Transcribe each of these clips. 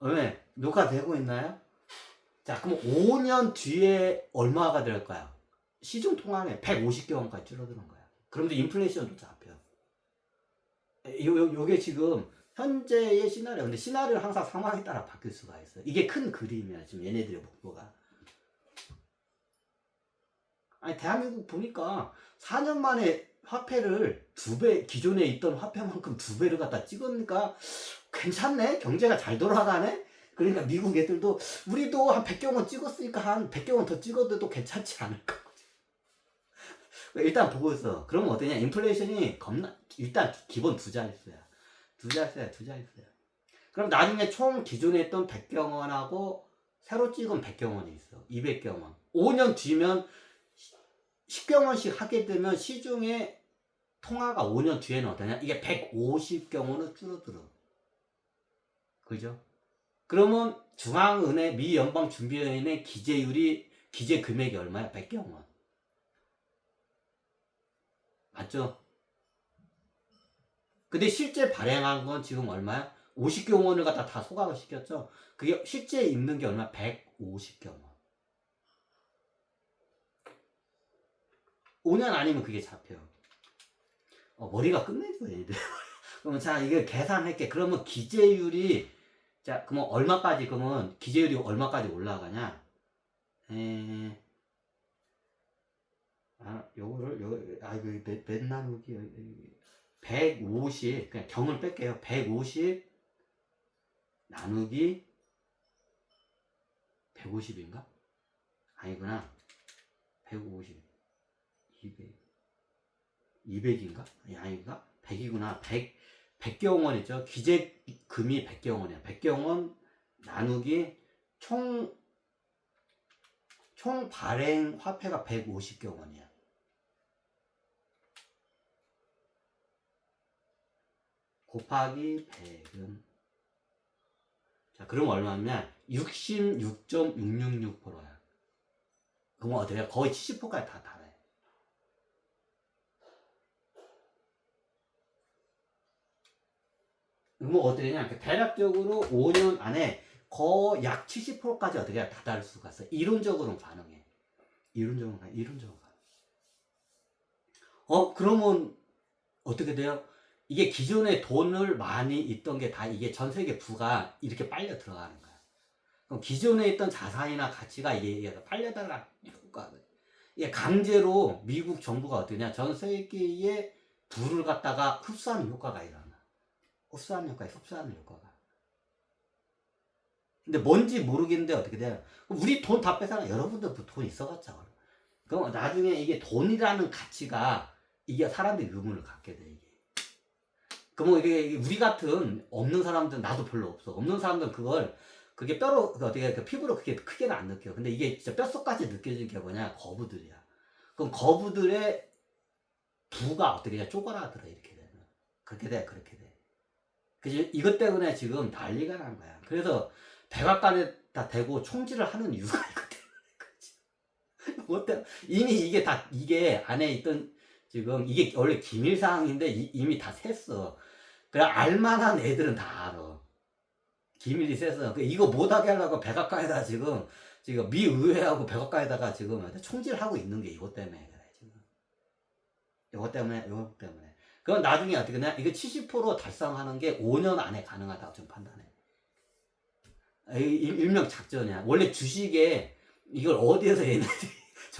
왜? 녹화되고 있나요? 자, 그럼 5년 뒤에 얼마가 될까요? 시중 통화에 150개월까지 줄어드는 거야. 그런데 인플레이션도 잡혀. 요게 지금 현재의 시나리오. 근데 시나리오는 항상 상황에 따라 바뀔 수가 있어요. 이게 큰 그림이야. 지금 얘네들의 목표가. 아니, 대한민국 보니까 4년 만에 화폐를 2배, 기존에 있던 화폐만큼 2배를 갖다 찍으니까 괜찮네? 경제가 잘 돌아가네? 그러니까 미국 애들도 우리도 한 100경원 찍었으니까 한 100경원 더 찍어도 괜찮지 않을까? 일단 보고 있어. 그러면 어떠냐? 인플레이션이 겁나, 일단 기본 두 자릿수야. 두 자릿수야, 두 자릿수야. 그럼 나중에 총 기존에 있던 100경원하고 새로 찍은 100경원이 있어. 200경원. 5년 뒤면 10경원씩 하게 되면 시중에 통화가 5년 뒤에는 어떠냐? 이게 150경원으로 줄어들어. 그죠? 그러면 중앙은행, 미 연방준비은행의 기재율이, 기재 금액이 얼마야? 100경원. 맞죠? 근데 실제 발행한 건 지금 얼마야? 50경원을 갖다 다 소각을 시켰죠? 그게 실제 있는 게 얼마? 150경원. 5년 아니면 그게 잡혀. 머리가 끝내줘, 얘들. 그러면 자, 이게 계산할게. 그러면 기재율이, 자, 그러면 얼마까지, 그러면 기재율이 얼마까지 올라가냐? 이거 몇 나누기, 150, 그냥 경을 뺄게요. 150 나누기 150인가? 아니구나. 150, 200, 200인가? 아닌가? 100이구나. 100경원이죠. 기재금이 100경원이야. 100경원 나누기 총 발행 화폐가 150경원이야. 곱하기 100은, 자, 그럼 얼마냐? 66.666%야. 그럼 어떻게 해? 거의 70%까지 다 달해. 그럼 어떻게 되냐? 대략적으로 5년 안에 거의 약 70%까지 어떻게 해? 다 달 수가 있어. 이론적으로는 가능해. 이론적으로 가능해. 그러면 어떻게 돼요? 이게 기존에 돈을 많이 있던 게 다 이게 전 세계 부가 이렇게 빨려 들어가는 거야. 그럼 기존에 있던 자산이나 가치가 이게 빨려들어가는 효과가, 이게 강제로 미국 정부가 어떠냐? 전 세계의 부를 갖다가 흡수하는 효과가 일어나. 흡수하는 효과가. 근데 뭔지 모르겠는데 어떻게 돼요? 우리 돈 다 뺏어가. 여러분들 돈 있어봤자. 그럼 나중에 이게 돈이라는 가치가 이게 사람들이 의문을 갖게 돼, 이게. 그러면 이게 우리 같은 없는 사람들은, 나도 별로 없어. 없는 사람들은 그게 뼈로, 어떻게, 피부로 그렇게 크게는 안 느껴. 근데 이게 진짜 뼛속까지 느껴지는 게 뭐냐? 거부들이야. 그럼 거부들의 부가 어떻게 쪼그라들어, 이렇게 되면. 그렇게 돼. 그래서 이것 때문에 지금 난리가 난 거야. 그래서 백악관에다 대고 총질을 하는 이유가 이것 때문에. 이미 이게 안에 있던, 지금 이게 원래 기밀사항인데 이미 다 샜어. 그래, 알만한 애들은 다 알아. 기밀이 세서. 이거 못하게 하려고 백악관에다 지금 미 의회하고 백악관에다가 지금 총질하고 있는 게 이것 때문에 그래, 지금. 이것 때문에. 그건 나중에 어떻게 되냐? 이거 70% 달성하는 게 5년 안에 가능하다고 좀 판단해. 일명 작전이야. 원래 주식에 이걸 어디에서 얘네들이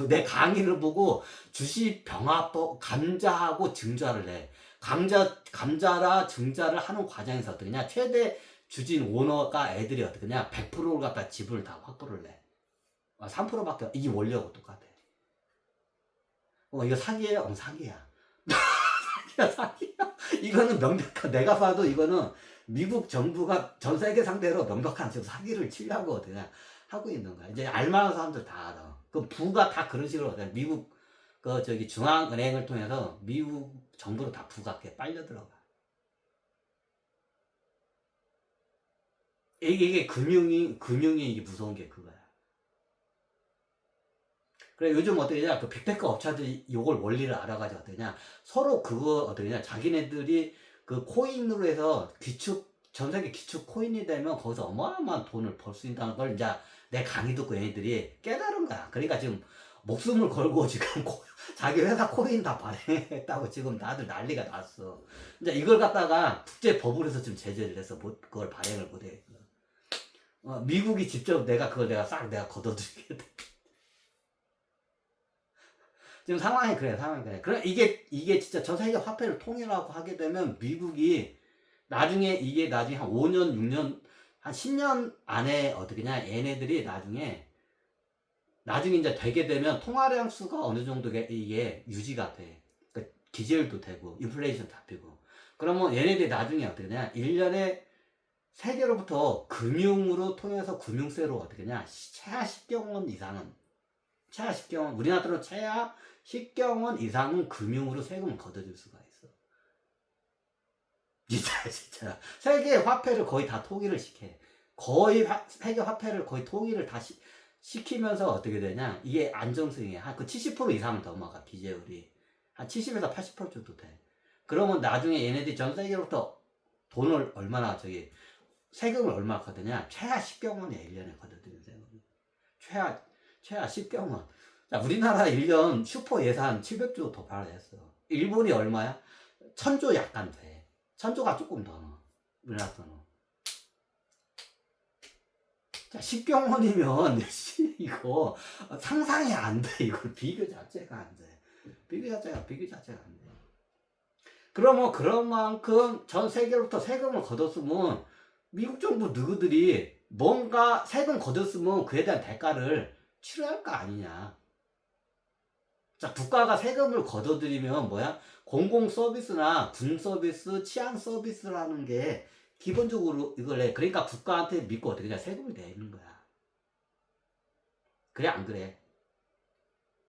내 강의를 보고 주식 병합법 감자하고 증자를 내. 감자라 증자를 하는 과정에서 어떻게냐? 최대 주진 오너가 애들이 어떻게냐? 100%를 갖다 지분을 다 확보를 내. 3%밖에, 이게 원리하고 똑같아. 이거 사기예요? 사기야. 사기야. 이거는 명백한, 내가 봐도 이거는 미국 정부가 전 세계 상대로 명백한 지금 사기를 치려고 어떻게 하고 있는 거야. 이제 알만한 사람들 다 알아. 그 부가 다 그런 식으로 미국 중앙은행을 통해서 미국 정부로 다 부가 이렇게 빨려 들어가. 이게 금융이 이게 무서운 게 그거야. 그래, 요즘 어떠냐, 그 빅테크 업체들이 요걸 원리를 알아가지고 어떠냐, 서로 그거 어떠냐, 자기네들이 그 코인으로 해서 전 세계 기축 코인이 되면 거기서 어마어마한 돈을 벌 수 있다는 걸 이제 내 강의 듣고 얘네들이 깨달은 거야. 그러니까 지금 목숨을 걸고 지금 자기 회사 코인 다 발행했다고 지금 다들 난리가 났어. 이제 이걸 갖다가 국제법원에서 지금 제재를 해서 그걸 발행을 못해. 미국이 직접 그걸 싹 걷어들이게 돼. 지금 상황이 그래. 그럼 이게 진짜 전 세계 화폐를 통일하고 하게 되면 미국이 이게 나중에 한 5년, 6년, 한 10년 안에 어떻게냐, 얘네들이 나중에 이제 되게 되면 통화량 수가 어느 정도 이게 유지가 돼. 그러니까 기재율도 되고, 인플레이션 잡히고. 그러면 얘네들이 나중에 어떻게냐, 1년에 세계로부터 금융으로 통해서 금융세로 어떻게냐, 최하 10경원 이상은, 우리나라로 최하 10경원 이상은 금융으로 세금을 걷어줄 수가 있어. 진짜. 세계 화폐를 거의 다 통일을 시켜. 세계 화폐를 거의 통일을 다 시키면서 어떻게 되냐, 이게 안정성이 한 그 70% 이상은 넘어가, 기재율이. 한 70에서 80% 정도 돼. 그러면 나중에 얘네들이 전 세계로부터 돈을 세금을 얼마 거드냐? 최하 10경원이야, 1년에 거둬들이는 세금이. 최하 10경원. 자, 우리나라 1년 슈퍼 예산 700조 도달했어. 일본이 얼마야? 1000조 약간 돼. 1000조가 조금 더 넣어. 우리나라 돈은. 자, 10경원이면, 이거 상상이 안 돼. 이거 비교 자체가 안 돼. 비교 자체가 안 돼. 그러면 그런 만큼 전 세계로부터 세금을 걷었으면 미국 정부 너희들이 뭔가 세금 걷었으면 그에 대한 대가를 치러야 할 거 아니냐. 자, 국가가 세금을 걷어들이면 공공 서비스나 군 서비스, 치안 서비스라는 게 기본적으로 이걸 해. 그러니까 국가한테 믿고 어떻게 세금을 내는 거야. 그래, 안 그래?